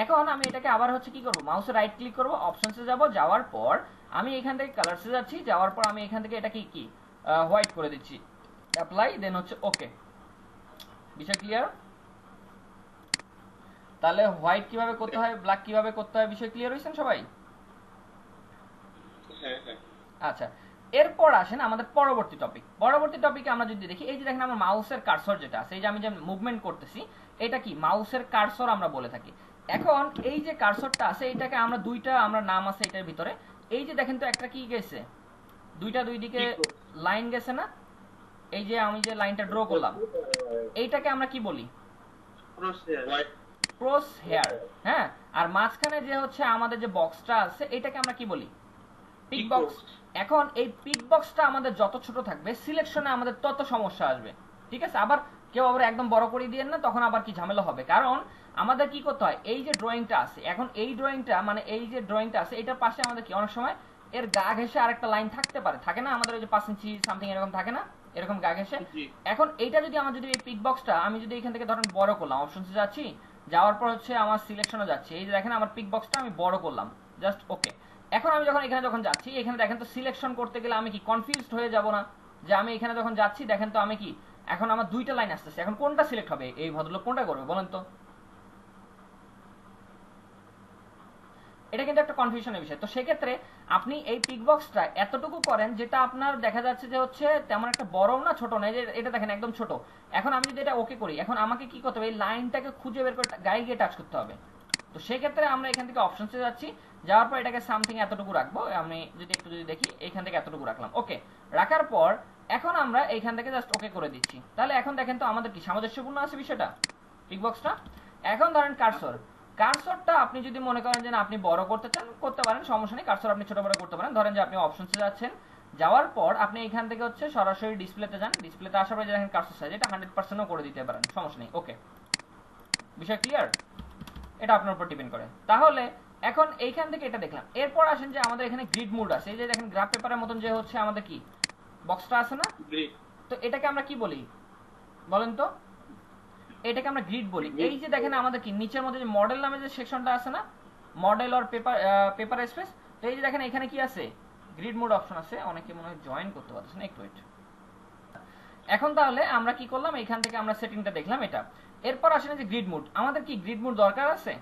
এখন আমি এটাকে আবার হচ্ছে কি করব, মাউসে রাইট ক্লিক করব, অপশনসে যাব, যাওয়ার পর আমি এখান থেকে কালারসে যাচ্ছি, যাওয়ার পর আমি এখান থেকে এটা কি হোয়াইট করে দিচ্ছি, অ্যাপ্লাই, দেন হচ্ছে ওকে। বিষয় ক্লিয়ার? তাহলে হোয়াইট কিভাবে করতে হয়, ব্ল্যাক কিভাবে করতে হয়, বিষয় ক্লিয়ার হয়েছেন সবাই? আচ্ছা, এরপর আসেন আমাদের পরবর্তী টপিকে আমরা যদি দেখি, এই যে দেখেন আমার মাউসের কার্সর যেটা আছে, এই যে আমি যে মুভমেন্ট করতেছি, এটা কি মাউসের কার্সর আমরা বলে থাকি। এখন এই যে কার্সরটা আছে, এটাকে আমরা দুইটা আমরা নাম আছে এটার ভিতরে, এই যে দেখেন তো একটা কি গেছে, দুইটা দুই দিকে লাইন গেছে না? এই যে আমি যে লাইনটা ড্র করলাম, এইটাকে আমরা কি বলি, ক্রস হেয়ার, হ্যাঁ। আর মাঝখানে যে হচ্ছে আমাদের যে বক্সটা আছে, এটাকে আমরা কি বলি, পিক বক্স। এখন এই পিক বক্সটা আমাদের যত ছোট থাকবে সিলেকশনে আমাদের তত সমস্যা আসবে, ঠিক আছে? আবার কেউ আবার একদম বড় করে দিয়েন না, তখন আবার কি ঝামেলা হবে। কারণ আমাদের কি করতে হয়, এই যে ড্রয়িংটা আছে, এখন এই ড্রয়িংটা মানে এই যে ড্রয়িংটা আছে, এটার পাশে আমাদের কি অনেক সময় এর গা ঘেঁষে আরেকটা লাইন থাকতে পারে, থাকে না? আমাদের ওই যে 5 ইঞ্চি সামথিং এরকম থাকে না, এরকম গা ঘেঁষে। এখন এইটা যদি আমার যদি এই পিক বক্সটা আমি যদি এখান থেকে ধরেন বড় করলাম, অপশনসে যাচ্ছি, যাওয়ার পর হচ্ছে আমার সিলেকশনে যাচ্ছি, এই যে দেখেন আমার পিক বক্সটা আমি বড় করলাম, জাস্ট ওকে। এখন আমি যখন এখানে যখন যাচ্ছি, এখানে দেখেন তো সিলেকশন করতে গেলে আমি কি কনফিউজড হয়ে যাব না, যে আমি এখানে যখন যাচ্ছি দেখেন তো আমি কি, এখন আমার দুইটা লাইন আসতেছে, এখন কোনটা সিলেক্ট হবে, এই ভদ্রলোক কোনটা করবে বলেন তো? এটা কিন্তু একটা কনফিউশনের বিষয়। তো সেক্ষেত্রে আপনি এই পিক বক্সটা এতটুকু করেন যেটা আপনার দেখা যাচ্ছে যে হচ্ছে তেমন একটা বড় না ছোট না, এটা দেখেন একদম ছোট। এখন আমি যদি এটা ওকে করি, এখন আমাকে কি করতে হবে, এই লাইনটাকে খুঁজে বের করে গায়ে গিয়ে টাচ করতে হবে। তো সেক্ষেত্রে আমরা এখান থেকে অপশনসে যাচ্ছি, যাওয়ার পর এটাকে সামথিং এতটুকু রাখবো। আমি যদি দেখি এইখান থেকে এতটুকু রাখলাম, ওকে। রাখার পর এখন আমরা এইখান থেকে জাস্ট ওকে করে দিচ্ছি। তাহলে এখন দেখেন তো আমাদের কি সামঞ্জস্যপূর্ণ আছে বিষয়টা, পিক বক্সটা। এখন ধরেন কার্সরটা আপনি যদি মনে করেন যে না আপনি বড় করতে চান, করতে পারেন, সমস্যা নেই। কার্সর আপনি ছোট বড় করতে পারেন। ধরেন যে আপনি অপশনসে যাচ্ছেন, যাওয়ার পর আপনি এখান থেকে হচ্ছে সরাসরি ডিসপ্লেতে যান। ডিসপ্লেতে আসার পরে দেখেন কার্সর সাইজ, এটা 100%ও করে দিতে পারেন, সমস্যা নেই। ওকে, বিষয় ক্লিয়ার? এটা আপনার উপর ডিপেন্ড করে। তাহলে এখন এইখান থেকে এটা দেখলাম। এরপর আসেন যে আমাদের এখানে গ্রিড মোড আছে। এই যে দেখেন গ্রাফ পেপারের মতন যে হচ্ছে আমাদের কি বক্সটা আছে না, তো এটাকে আমরা কি বলি বলেন তো? এটাকে আমরা গ্রিড বলি। এই যে দেখেন আমাদের কি নিচের মধ্যে যে মডেল নামে যে সেকশনটা আছে না, মডেল আর পেপার স্পেস, তো এই যে দেখেন এখানে কি আছে, গ্রিড মোড অপশন আছে। অনেকে মনে হয় জয়েন করতে পারছেন না, একটু ওয়েট। এখন তাহলে আমরা কি করলাম, এখান থেকে আমরা সেটিংটা দেখলাম এটা। এরপর আসেন যে গ্রিড মোড। আমাদের কি গ্রিড মোড দরকার আছে?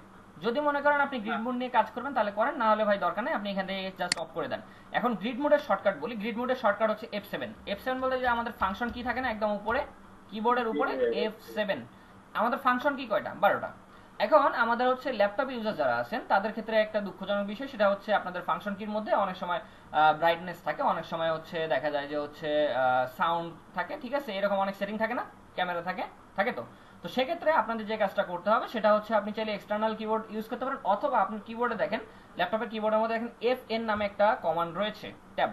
যদি মনে করেন আপনি গ্রিড মোড নিয়ে কাজ করবেন তাহলে করেন, না হলে ভাই দরকার নেই, আপনি এখান থেকে জাস্ট অফ করে দেন। এখন গ্রিড মোডের শর্টকাট বলি। গ্রিড মোডের শর্টকাট হচ্ছে F7। F7 বলতে যে আমাদের ফাংশন কি থাকে না একদম উপরে কিবোর্ডের উপরে, F7। আমাদের ফাংশন কি কয়টা? 12টা। এখন আমাদের হচ্ছে ল্যাপটপ ইউজার যারা আছেন তাদের ক্ষেত্রে একটা দুঃখজনক বিষয়, সেটা হচ্ছে আপনাদের ফাংশন কির মধ্যে অনেক সময় ব্রাইটনেস থাকে, অনেক সময় হচ্ছে দেখা যায় যে হচ্ছে সাউন্ড থাকে, ঠিক আছে, এরকম অনেক সেটিং থাকে না, ক্যামেরা থাকে তো। তো সেক্ষেত্রে আপনাদের যে কাজটা করতে হবে সেটা হচ্ছে আপনি চাইলে এক্সটার্নাল কিবোর্ড ইউজ করতে পারেন, অথবা আপনি কিবোর্ডে দেখেন, ল্যাপটপের কিবোর্ডের মধ্যে দেখেন FN নামে একটা কমান্ড রয়েছে, ট্যাব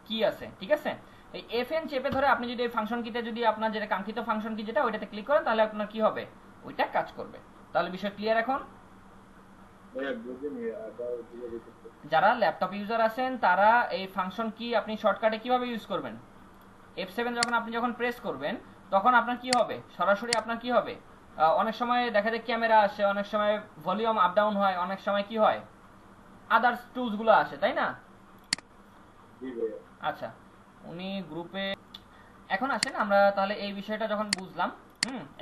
কি আছে, ঠিক আছে। এই FN চেপে ধরে আপনি যদি এই ফাংশন কিতে যদি আপনার যেটা কাঙ্ক্ষিত ফাংশন কি যেটা ওইটাতে ক্লিক করেন, তাহলে আপনার কি হবে, ওইটা কাজ করবে। তাহলে বিষয় ক্লিয়ার এখন? যারা ল্যাপটপ ইউজার আছেন তারা এই ফাংশন কি আপনি শর্টকাটে কিভাবে ইউজ করবেন, F7 আপনি যখন প্রেস করবেন তখন আপনার কি হবে, সরাসরি আপনার কি হবে, অনেক সময় দেখা যায় ক্যামেরা আসে, অনেক সময় ভলিউম আপ ডাউন হয়, অনেক সময় কি হয় আদার্স টুলস গুলো আসে, তাই না? আচ্ছা, উনি গ্রুপে। এখন আসেন আমরা তাহলে এই বিষয়টা যখন বুঝলাম,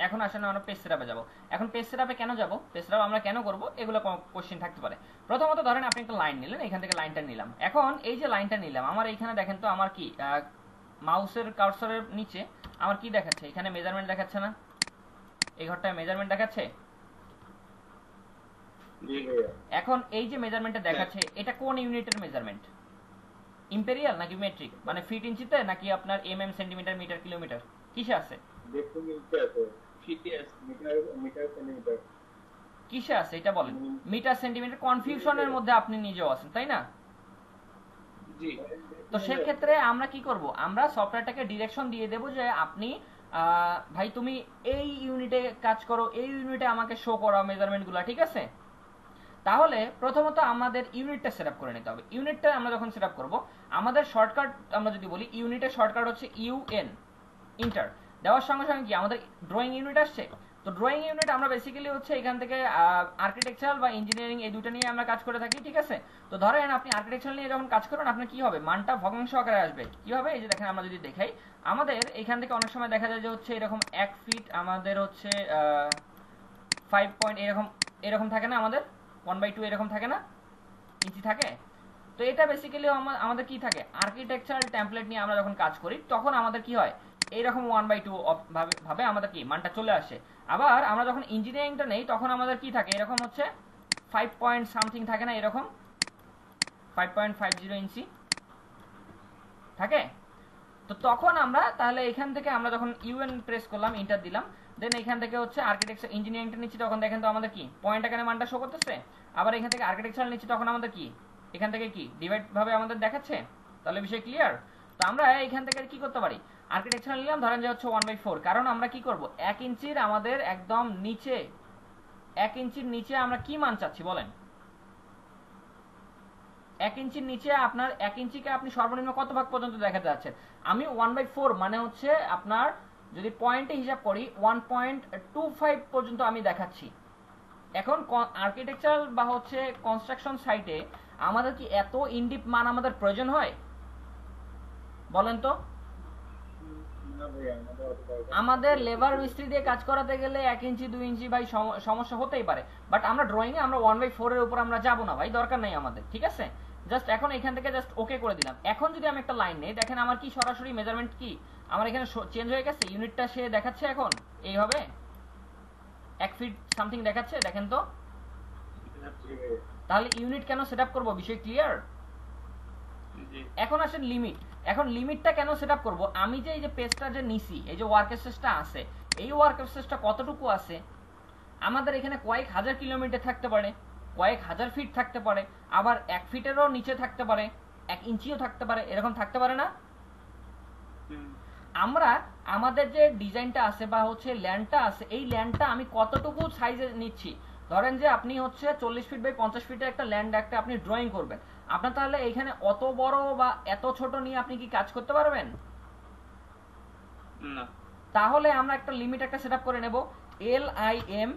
এখন আসেন আমরা পেজ সেটআপে যাব। এখন পেজ সেটআপে কেন যাব, পেজ সেটআপ আমরা কেন করব, এগুলো কোশ্চেন থাকতে পারে। প্রথমত ধরেন আপনি একটা লাইন নিলেন, এখান থেকে লাইনটা নিলাম। এখন এই যে লাইনটা নিলাম, আমার এইখানে দেখেন তো আমার কি মাউসের কার্সরের নিচে আমার কি দেখাচ্ছে, এখানে মেজারমেন্ট দেখাচ্ছে না, এই ঘরটায় মেজারমেন্ট দেখাচ্ছে। এখন এই যে মেজারমেন্টটা দেখাচ্ছে এটা কোন ইউনিটের মেজারমেন্ট, ইম্পেরিয়াল নাকি মেট্রিক, মানে ফিট ইঞ্চিতে নাকি আপনার mm সেন্টিমিটার মিটার কিলোমিটার, কিসে আছে? কিসে আছে এটা বলেন, মিটার সেন্টিমিটার, কনফিউশনের মধ্যে আপনি নিজেও আছেন, তাই না? তো সেক্ষেত্রে আমরা কি করব, আমরা সফটওয়্যারটাকে ডিরেকশন দিয়ে দেব যে আপনি ভাই তুমি এই ইউনিটে কাজ করো, এই ইউনিটে আমাকে শো করো মেজারমেন্টগুলো, ঠিক আছে। তাহলে প্রথমত আমাদের ইউনিটটা সেটআপ করে নিতে হবে। ইউনিটটা আমরা যখন সেটআপ করব, আমাদের শর্টকাট আমরা যদি বলি, ইউনিটের শর্টকাট হচ্ছে UN, ইন্টার দেওয়ার সঙ্গে সঙ্গে কি আমাদের ড্রয়িং ইউনিট আসছে। তো ড্রয়িং ইউনিট আমরা বেসিক্যালি হচ্ছে এখান থেকে আর্কিটেকচারাল বা ইঞ্জিনিয়ারিং এই দুটো নিয়ে আমরা কাজ করে থাকি, ঠিক আছে। তো ধরেন আপনি আর্কিটেকচারাল নিয়ে যখন কাজ করেন আপনার কি হবে, মানটা ভগ্নাংশ আকারে আসবে। কি হবে, এই যে দেখেন আমরা যদি দেখাই, আমাদের এখান থেকে অনেক সময় দেখা যায় যে হচ্ছে এরকম 1 ফিট আমাদের হচ্ছে 5 পয়েন্ট এরকম থাকে না, আমাদের 1/2 এরকম থাকে না, ইঞ্চি থাকে। তো এটা বেসিক্যালি আমাদের কি থাকে, আর্কিটেকচারাল টেমপ্লেট নিয়ে আমরা যখন কাজ করি তখন আমাদের কি হয়, এইরকম 1/2 ভাবে আমাদের কি মানটা চলে আসে। আবার আমরা যখন ইঞ্জিনিয়ারিংটা নেই তখন আমাদের কি থাকে, এরকম হচ্ছে 5 পয়েন্ট সামথিং থাকে না, এরকম 5.50 ইঞ্চি থাকে। তো তখন আমরা তাহলে এখান থেকে আমরা যখন UN প্রেস করলাম, ইন্টার দিলাম, দেন এখান থেকে হচ্ছে আর্কিটেকচার ইঞ্জিনিয়ারিংটা নিচ্ছি, তখন দেখেন তো আমাদের কি পয়েন্ট এখানে মানটা শো করতেছে। আবার এখান থেকে আর্কিটেকচার নিচ্ছি তখন আমাদের কি এখান থেকে কি ডিভাইড ভাবে আমাদের দেখাচ্ছে। তাহলে বিষয় ক্লিয়ার? তো আমরা এখান থেকে কি করতে পারি, আর্কিটেকচার নিলাম, ধরেন যে হচ্ছে 1/4, কারণ আমরা কি করব 1 ইঞ্চির আমাদের একদম নিচে, 1 ইঞ্চির নিচে আমরা কি মান চাচ্ছি বলেন, 1 ইঞ্চির নিচে আপনার 1 ইঞ্চিকে আপনি সর্বনিম্ন কত ভাগ পর্যন্ত দেখাতে যাচ্ছেন। আমি 1/4 মানে হচ্ছে আপনার যদি পয়েন্টে হিসাব করি 1.25 পর্যন্ত আমি দেখাচ্ছি। এখন আর্কিটেকচারাল বা হচ্ছে কনস্ট্রাকশন সাইটে আমাদের কি এত ইনডিপ মান আমাদের প্রয়োজন হয় বলেন তো? আমাদের লেবার মিস্ত্রি দিয়ে কাজ করাতে গেলে 1 ইঞ্চি 2 ইঞ্চি ভাই সমস্যা হতেই পারে, বাট আমরা ড্রয়িং এ আমরা 1/4 এর উপর আমরা যাব না ভাই, দরকার নাই আমাদের, ঠিক আছে। জাস্ট এখন এখান থেকে জাস্ট ওকে করে দিলাম। এখন যদি আমি একটা লাইন নেই, দেখেন আমার কি সরাসরি মেজারমেন্ট কি আমার এখানে চেঞ্জ হয়ে গেছে, ইউনিটটা সে দেখাচ্ছে এখন এইভাবে 1 ফিট সামথিং দেখাচ্ছে, দেখেন তো। তাহলে ইউনিট কেন সেটআপ করব, বিষয় ক্লিয়ার। এখন আসেন লিমিট। এখন লিমিটটা কেন সেটআপ করব, আমি যে এই যে পেজটা যে নিছি, এই যে ওয়ার্ক এক্সেসটা আছে, এই ওয়ার্ক এক্সেসটা কতটুকু আছে, আমাদের এখানে কয়েক হাজার কিলোমিটার থাকতে পারে, কয়েক হাজার ফিট থাকতে পারে, আবার 1 ফিটেরও নিচে থাকতে পারে, 1 ইঞ্চিও থাকতে পারে, এরকম থাকতে পারে না। আমরা আমাদের যে ডিজাইনটা আছে বা হচ্ছে ল্যান্ডটা আছে, এই ল্যান্ডটা আমি কতটুকু সাইজে নিচ্ছি। ধরেন যে আপনি হচ্ছে 40 ফিট বাই 50 ফিটের একটা ল্যান্ড একটা আপনি ড্রয়িং করবেন, আপনার তাহলে এইখানে অত বড় বা এত ছোট নিয়ে আপনি কি কাজ করতে পারবেন না। তাহলে আমরা একটা লিমিট একটা সেটআপ করে নেব, LIM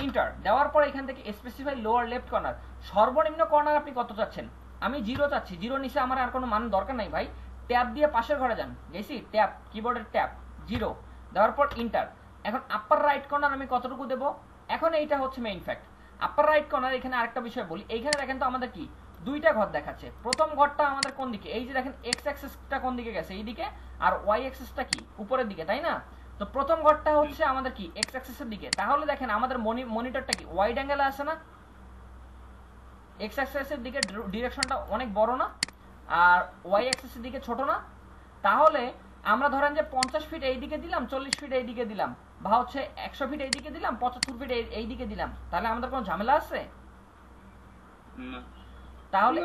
ইন্টার দেওয়ার পর এখান থেকে স্পেসিফাই লোয়ার লেফট কর্নার, সর্বনিম্ন কর্নার আপনি কত চাচ্ছেন। আমি 0 চাচ্ছি, 0 নিচে আমার আর কোনো মান দরকার নাই ভাই। ট্যাব দিয়ে পাশের ঘরে যান, গেছি ট্যাব, কিবোর্ডের ট্যাব 0 দেওয়ার পর ইন্টার। এখন আপার রাইট কর্নার আমি কতটুকু দেব, এখন এইটা হচ্ছে মেইন ফ্যাক্ট। আপার রাইট কর্নার, এখানে আরেকটা বিষয় বলি, এইখানে দেখেন তো আমাদের কি দুইটা ঘর দেখাচ্ছে। প্রথম ঘরটা আমাদের কোন দিকে, এই যে দেখেন এক্স অ্যাক্সিসটা কোন দিকে গেছে, এইদিকে, আর ওয়াই অ্যাক্সিসটা কি উপরের দিকে, তাই না। তো প্রথম ঘরটা হচ্ছে আমাদের কি এক্স অ্যাক্সিসের দিকে, তাহলে দেখেন আমাদের মনিটরটা কি ওয়াইড অ্যাঙ্গেলে আছে না, এক্স অ্যাক্সিসের দিকে ডিরেকশনটা অনেক বড় না, আর ওয়াই অ্যাক্সিসের দিকে ছোট না। তাহলে আমরা ধরেন যে 50 ফিট এই দিকে দিলাম, 40 ফিট এই দিকে দিলাম, বা হচ্ছে 100 ফিট এই দিকে দিলাম, 75 ফিট এই দিকে দিলাম, তাহলে আমাদের কোনো ঝামেলা আছে না। তাহলে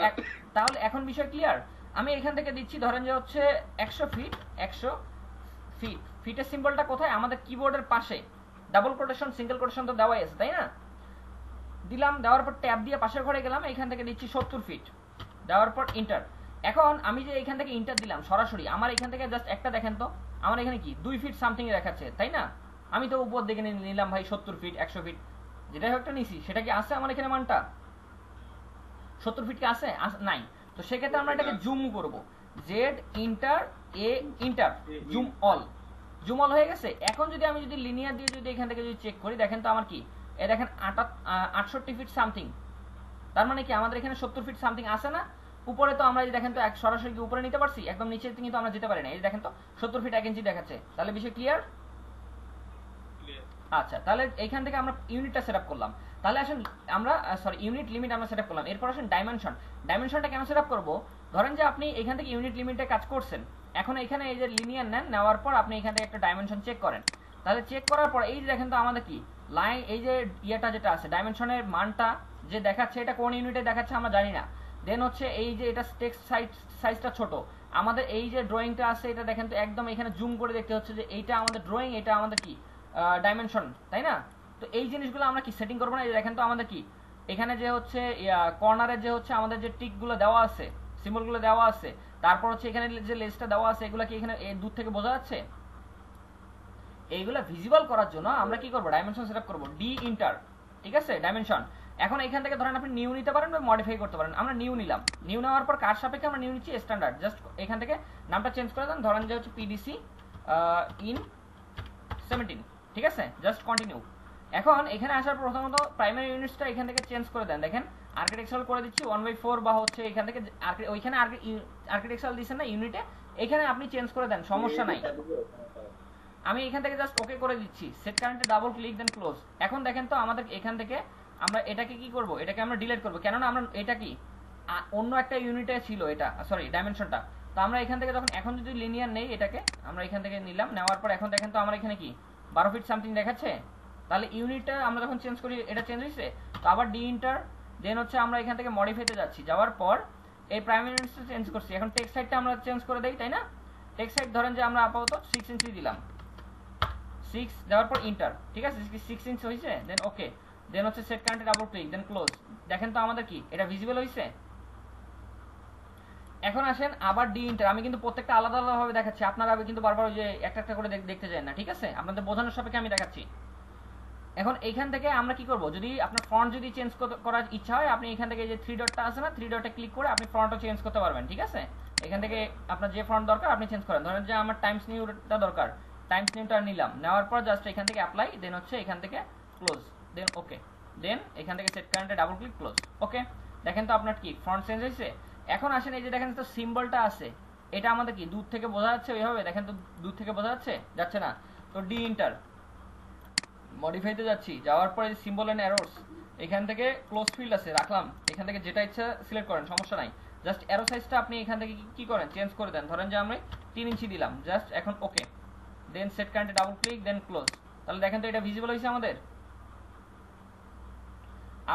তাহলে এখন বিষয় ক্লিয়ার। আমি এখান থেকে দিচ্ছি ধরেন যে হচ্ছে 100 ফিট, 100 ফিট, ফিটের সিম্বলটা কোথায়, আমাদের কিবোর্ডের পাশে, ডাবল কোটেশন সিঙ্গেল কোটেশন তো দেওয়াই আছে, তাই না। দিলাম, দেওয়ার পর ট্যাব দিয়ে পাশের ঘরে গেলাম, এখান থেকে দিচ্ছি 70 ফিট, দেওয়ার পর ইন্টার। এখন আমি যে এখান থেকে ইন্টার দিলাম সরাসরি, আমার এখান থেকে জাস্ট একটা দেখেন তো, আমার এখানে কি 2 ফিট সামথিং দেখাচ্ছে, তাই না। আমি তো উপর দিকে নিলাম ভাই 70 ফিট, 100 ফিট, যেটাই একটা নিছি সেটা কি আছে আমার এখানে মানটা 70 ফিট কি আছে, নাই। তো সেক্ষেত্রে আমরা এটাকে জুম করব, Z enter A enter, zoom all, zoom all হয়ে গেছে। এখন যদি আমি যদি লিনিয়ার দিয়ে যদি এখান থেকে যদি চেক করি, দেখেন তো আমার কি এ দেখেন 68 ফিট সামথিং, তার মানে কি আমাদের এখানে 70 ফিট সামথিং আছে না। উপরে তো আমরা দেখেন তো সরাসরি কি উপরে নিতে পারছি, একদম নিচে কিন্তু আমরা যেতে পারি না, এই দেখেন তো 70 ফিট 1 ইঞ্চি দেখাচ্ছে, তাহলে বিষয় ক্লিয়ার। আচ্ছা, তাহলে এইখান থেকে আমরা ইউনিটটা সেটআপ করলাম। তাহলে আসেন আমরা ইউনিট লিমিট আমরা সেটআপ করলাম, এরপর আসেন ডাইমেনশন। ডাইমেনশনটা কেন সেটআপ করব, ধরেন যে আপনি এখান থেকে ইউনিট লিমিটে কাজ করছেন, এখন এখানে এই যে লিনিয়ার নেন, নেওয়ার পর আপনি এখান থেকে একটা ডাইমেনশন চেক করেন। তাহলে চেক করার পর এই যে দেখেন তো আমাদের কি লাইন, এই যে ইয়েটা যেটা আছে ডাইমেনশনের মানটা যে দেখাচ্ছে, এটা কোন ইউনিটে দেখাচ্ছে আমরা জানি না। দেন হচ্ছে এই যে এটা টেক্সট সাইজটা ছোট, আমাদের এই যে ড্রয়িংটা আছে এটা দেখেন তো একদম এখানে জুম করে দেখতে হচ্ছে যে এইটা আমাদের ড্রয়িং, এটা আমাদের কি ডাইমেনশন, তাই না। তো এই জিনিসগুলো আমরা কি সেটিং করবো না, এই দেখেন তো আমাদের কি এখানে যে হচ্ছে কর্নারে যে হচ্ছে আমাদের যে টিকগুলো দেওয়া আছে, সিম্বলগুলো দেওয়া আছে, তারপর হচ্ছে এখানে যে লেসটা দেওয়া আছে, এগুলো কি এখানে দূর থেকে বোঝা যাচ্ছে। এইগুলা ভিজিবল করার জন্য আমরা কি করব, ডাইমেনশন সেটআপ করব, ডি ইন্টার, ঠিক আছে ডাইমেনশন। এখন এখান থেকে ধরেন আপনি নিউ নিতে পারেন বা মডিফাই করতে পারেন, আমরা নিউ নিলাম, নিউ নেওয়ার পর কার সাপেক্ষে আমরা নিউ নিচ্ছি স্ট্যান্ডার্ড, জাস্ট এখান থেকে নামটা চেঞ্জ করে দেন, ধরেন যে হচ্ছে পিডিসি ইন 17, ঠিক আছে, জাস্ট কন্টিনিউ। এখন এখানে আসার প্রথমত প্রাইমারি ইউনিটসটা এখান থেকে চেঞ্জ করে দেন, দেখেন আর্কিটেকচারাল করে দিচ্ছি 1/4, বা হচ্ছে এখান থেকে ওইখানে আর্কিটেকচারাল দিচ্ছেন না ইউনিটে, এখানে আপনি চেঞ্জ করে দেন, সমস্যা নাই। আমি এখান থেকে জাস্ট ওকে করে দিচ্ছি, সেট কারেন্টে ডাবল ক্লিক দেন ক্লোজ। এখন দেখেন তো আমাদের এখান থেকে আমরা এটাকে কি করব, এটাকে আমরা ডিলিট করব, কেননা আমরা এটা কি অন্য একটা ইউনিটে ছিল, এটা সরি ডাইমেনশনটা। তো আমরা এখান থেকে যখন এখন যদি লিনিয়ার নেই, এটাকে আমরা এখান থেকে নিলাম, নেওয়ার পর এখন দেখেন তো আমার এখানে কি 12 ফিট সামথিং দেখাচ্ছে। তাহলে ইউনিটটা আমরা যখন চেঞ্জ করি এটা চেঞ্জ হয়েছে, তো আবার ডি ইন্টার, দেন হচ্ছে আমরা এখান থেকে মডিফাইতে যাচ্ছি, যাওয়ার পর এই প্রাইমারি ইউনিটটা চেঞ্জ করছি। এখন টেক্সট সাইডটা আমরা চেঞ্জ করে দেই, তাই না। টেক্সট সাইড ধরেন যে আমরা আপাতত 6 ইঞ্চি দিলাম, 6 দেওয়ার পর ইন্টার, ঠিক আছে 6 ইঞ্চ হয়েছে, দেন ওকে, দেন হচ্ছে সেট কারেন্টে ডাবল ক্লিক দেন ক্লোজ। দেখেন তো আমাদের কি এটা ভিজিবল হয়েছে। এখন আসেন আবার ডি ইন্টার, আমি কিন্তু প্রত্যেকটা আলাদা আলাদা ভাবে দেখাচ্ছি, আপনারা কিন্তু বারবার ওই যে একটা একটা করে দেখতে যান না, ঠিক আছে, আপনাদের বোঝানোর সাপেক্ষে আমি দেখাচ্ছি। এখন এইখান থেকে আমরা কি করব, যদি আপনার ফন্ট যদি চেঞ্জ করার ইচ্ছা হয়, আপনি এখান থেকে যে 3 ডটটা আছে না, 3 ডটে ক্লিক করে আপনি ফন্টও চেঞ্জ করতে পারবেন, ঠিক আছে। এখান থেকে আপনার যে ফন্ট দরকার আপনি চেঞ্জ করেন, ধরেন যে আমার টাইমস নিউটা দরকার, টাইমস নিউটা নিলাম, নেওয়ার পর জাস্ট এখান থেকে অ্যাপ্লাই, দেন হচ্ছে এখান থেকে ক্লোজ, দেন ওকে, দেন এখান থেকে সেট কারেন্টে ডাবল ক্লিক ক্লোজ। ওকে, দেখেন তো আপনার কি ফন্ট চেঞ্জ হয়েছে। এখন আসেন এই যে দেখেন তো সিম্বলটা আছে, এটা আমাদের কি দূর থেকে বোঝা যাচ্ছে ওইভাবে, দেখেন তো দূর থেকে বোঝা যাচ্ছে, যাচ্ছে না। তো ডি ইন্টার মডিফাইতে যাচ্ছি, যাওয়ার পরে সিম্বল এন্ড অ্যারোস, এখান থেকে ক্লোজ ফিল্ড আছে রাখলাম, এখান থেকে যেটা ইচ্ছা সিলেক্ট করেন, সমস্যা নাই। জাস্ট অ্যারো সাইজটা আপনি এখান থেকে কি করেন, চেঞ্জ করে দেন, ধরেন যে আমরা 3 ইঞ্চি দিলাম, জাস্ট এখন ওকে, দেন সেট কারেন্টে ডাবল ক্লিক, দেন ক্লোজ। তাহলে দেখেন তো এটা ভিজিবল হয়েছে আমাদের।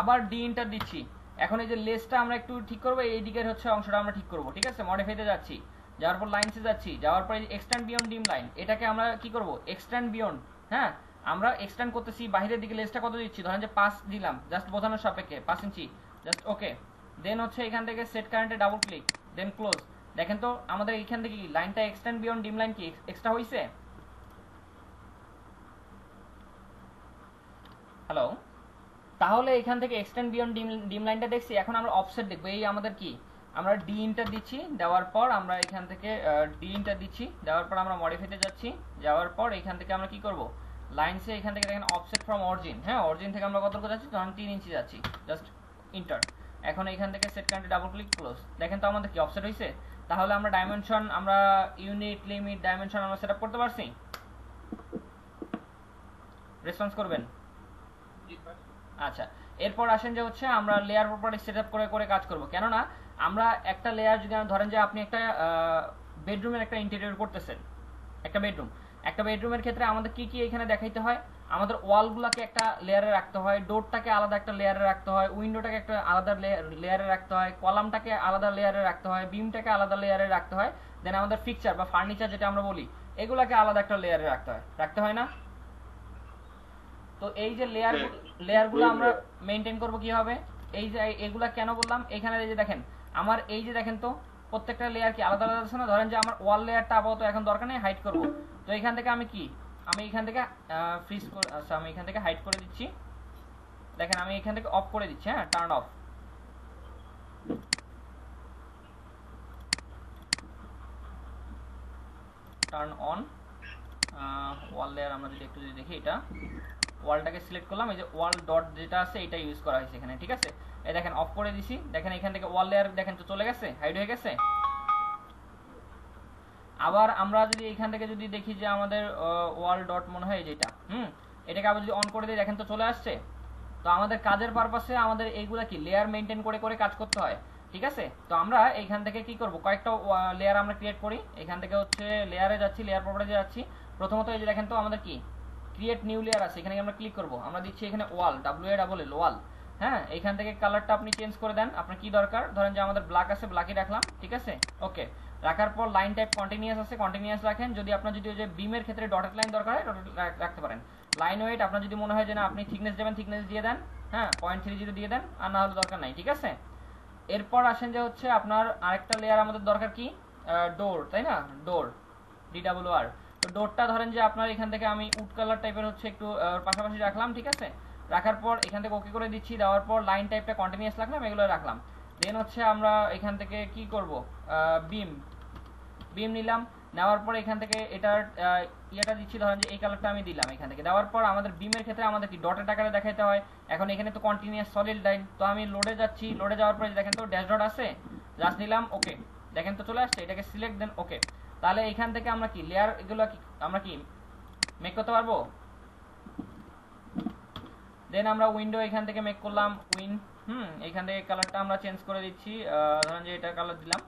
আবার ডি ইন্টার দিচ্ছি, এখন এই যে লেসটা আমরা একটু ঠিক করবো, এই দিকের হচ্ছে অংশটা আমরা ঠিক করবো, ঠিক আছে। মডিফাইতে যাচ্ছি, যাওয়ার পর লাইনসে যাচ্ছি, যাওয়ার পর এক্সটেন্ড বিয়ন্ড ডিম লাইন, এটাকে আমরা কি করব, এক্সটেন্ড বিয়ন্ড, হ্যাঁ আমরা এক্সটেন্ড করতেছি বাইরের দিকে, লেসটা কত দিচ্ছি, ধরেন যে 5 দিলাম, জাস্ট বোঝানোর সাপেক্ষে 5 ইঞ্চি, জাস্ট ওকে, দেন হচ্ছে এখান থেকে সেট কারেন্টে ডাবল ক্লিক, দেন ক্লোজ। দেখেন তো আমাদের এখান থেকে কি লাইনটা এক্সটেন্ড বিয়ন্ড ডিম লাইন কি এক্সট্রা হইছে। হ্যালো, তাহলে এখান থেকে এক্সটেন্ড বিয়ন্ড ডিম লাইনটা দেখছি। এখন আমরা অফসেট দেখবো, এই আমাদের কি, আমরা ডি ইন্টার দিচ্ছি, দেওয়ার পর আমরা এখান থেকে ডি ইন্টার দিচ্ছি, দেওয়ার পর আমরা মডিফাইতে যাচ্ছি, যাওয়ার পর এখান থেকে আমরা কি করব, লাইনসে এখান থেকে দেখেন অফসেট ফ্রম অরিজিন, হ্যাঁ অরিজিন থেকে আমরা কত যাচ্ছি, ধরুন 3 ইঞ্চি যাচ্ছি, জাস্ট ইন্টার। এখন এখান থেকে সেট কারেন্টে ডাবল ক্লিক ক্লোজ, দেখেন তো আমাদের কি অফসেট হয়েছে। তাহলে আমরা ডাইমেনশন, আমরা ইউনিট লিমিট ডাইমেনশন আমরা সেটআপ করতে পারছি। রেসপন্স করবেন। আচ্ছা, এরপর আসেন যে হচ্ছে আমরা লেয়ার প্রপার্টি সেটআপ করে করে কাজ করব, কেননা আমরা একটা লেয়ার যদি ধরেন যে আপনি একটা বেডরুমের একটা ইন্টেরিয়র করতেছেন, একটা বেডরুমের ক্ষেত্রে আমাদের কি কি এখানে দেখাইতে হয়, আমাদের ওয়ালগুলোকে একটা লেয়ারে রাখতে হয়, ডোরটাকে আলাদা একটা লেয়ারে রাখতে হয়, উইন্ডোটাকে একটা আলাদা লেয়ারে রাখতে হয়, কলামটাকে আলাদা লেয়ারে রাখতে হয়, বিমটাকে আলাদা লেয়ারে রাখতে হয়, দেন আমাদের ফিক্সচার বা ফার্নিচার যেটা আমরা বলি, এগুলাকে আলাদা একটা লেয়ারে রাখতে হয় না। তো এই যে লেয়ারগুলো আমরা মেইনটেইন করব কিভাবে, এই যে এগুলা কেন বললাম, এখানে এই যে দেখেন আমার এই যে দেখেন তো প্রত্যেকটা লেয়ার কি আলাদা আলাদা আছে না। ধরেন যে আমার ওয়াল লেয়ারটা আপাতত এখন দরকার নেই, হাইড করব। তো এখান থেকে আমি এখান থেকে ফ্রিজ করে, আচ্ছা আমি এখান থেকে হাইড করে দিচ্ছি, দেখেন আমি এখান থেকে অফ করে দিচ্ছি, হ্যাঁ turn off, turn on. Wall layer আমরা যদি একটু দেখি, এটা ওয়ালটাকে সিলেক্ট করলাম, এই যে ওয়াল ডট যেটা আছে এটা ইউজ করা হয়েছে এখানে, ঠিক আছে। এই দেখেন অফ করে দিছি, দেখেন এখান থেকে ওয়াল লেয়ার দেখেন তো চলে গেছে, হাইড হয়ে গেছে। আবার আমরা যদি এখান থেকে যদি দেখি যে আমাদের ওয়াল ডট মনে হয় যেটা, এটাকে আবার যদি অন করে দিই, দেখেন তো চলে আসছে। তো আমাদের কাজের পারপাসে আমাদের এইগুলা কি লেয়ার মেইনটেইন করে করে কাজ করতে হয়, ঠিক আছে। তো আমরা এইখান থেকে কি করব, কয়েকটা লেয়ার আমরা ক্রিয়েট করি, এখান থেকে হচ্ছে লেয়ারে যাচ্ছি, লেয়ার প্রপার্টিতে যাচ্ছি। প্রথমত এই যে দেখেন তো আমাদের কি ক্রিয়েট নিউ লেয়ার আছে, এখানে আমরা ক্লিক করব, আমরা দিচ্ছি এখানে ওয়াল, WALL ওয়াল, হ্যাঁ। এখান থেকে কালারটা আপনি চেঞ্জ করে দেন, আপনার কি দরকার, ধরেন যে আমাদের ব্ল্যাক আছে, ব্ল্যাকই রাখলাম, ঠিক আছে ওকে। রাখার পর লাইন টাইপ কন্টিনিউয়াস আছে, কন্টিনিউয়াস রাখেন। যদি আপনার যদি ওই যে বিমের ক্ষেত্রে ডটেড লাইন দরকার হয়, ডটেড রাখতে পারেন। লাইন ওয়েট আপনার যদি মনে হয় যে না আপনি থিকনেস দেবেন, থিকনেস দিয়ে দেন, হ্যাঁ 0.30 দিয়ে দেন, আর না হলে দরকার নাই, ঠিক আছে। এরপর আসেন যে হচ্ছে আপনার আরেকটা লেয়ার আমাদের দরকার কি, ডোর, তাই না, ডোর, DOOR। তো ডোরটা ধরেন যে আপনার এখান থেকে আমি উড কালার টাইপের হচ্ছে একটু পাশাপাশি রাখলাম, ঠিক আছে। রাখার পর এখান থেকে ওকে করে দিচ্ছি, দেওয়ার পর লাইন টাইপটা কন্টিনিউয়াস রাখলাম, এগুলো রাখলাম। দেন হচ্ছে আমরা এখান থেকে কি করব, বিম নিলাম, নেওয়ার পর এখান থেকে এটার ইয়েটা দিচ্ছি, ধরেন যে এই কালারটা আমি দিলাম এখান থেকে। দেওয়ার পর আমাদের বিমের ক্ষেত্রে আমাদের কি ডটের আকারে দেখাইতে হয়। এখন এখানে তো কন্টিনিউয়াস সলিড লাইন, তো আমি লোডে যাচ্ছি, লোডে যাওয়ার পরে দেখেন তো ড্যাশ ডট আছে, জাস্ট নিলাম ওকে, দেখেন তো চলে আসছে, এটাকে সিলেক্ট দেন ওকে। তাহলে এখান থেকে আমরা কি লেয়ার এগুলো কি আমরা কি মেক করতে পারবো। দেন আমরা উইন্ডো এখান থেকে মেক করলাম, এখান থেকে কালারটা আমরা চেঞ্জ করে দিচ্ছি, ধরেন যে এটা কালার দিলাম,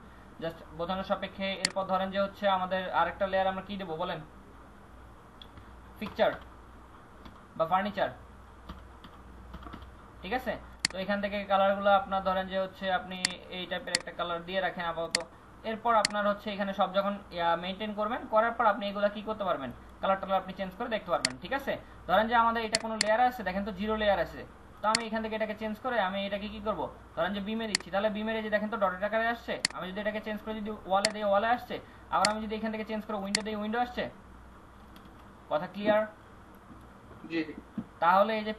জাস্ট বোঝানোর সাপেক্ষে। এরপর ধরেন যে হচ্ছে আমাদের আরেকটা লেয়ার আমরা কি দেবো বলেন, ফিক্সচার বা ফার্নিচার, ঠিক আছে। তো এখান থেকে কালারগুলো আপনার ধরেন যে হচ্ছে আপনি এই টাইপের একটা কালার দিয়ে রাখেন আপাতত। এরপর আপনার হচ্ছে এখানে সব যখন মেনটেন করবেন, করার পর আপনি এগুলো কি করতে পারবেন, কালার টালার আপনি চেঞ্জ করে দেখতে পারবেন, ঠিক আছে। ধরেন যে আমাদের এটা কোনো লেয়ার আছে, দেখেন তো 0 লেয়ার আছে, তো আমি এখান থেকে এটাকে চেঞ্জ করে আমি এটাকে কি করব, ধরেন যে বিমে দিচ্ছি, তাহলে বিমের এই যে দেখেন তো ডটের আকারে আসছে। আমি যদি এটাকে চেঞ্জ করে যদি ওয়ালে দিই, ওয়ালে আসছে। আবার আমি যদি এখান থেকে চেঞ্জ করে উইন্ডো দিই, উইন্ডো আসছে। কথা ক্লিয়ার? জি। তাহলে এই যে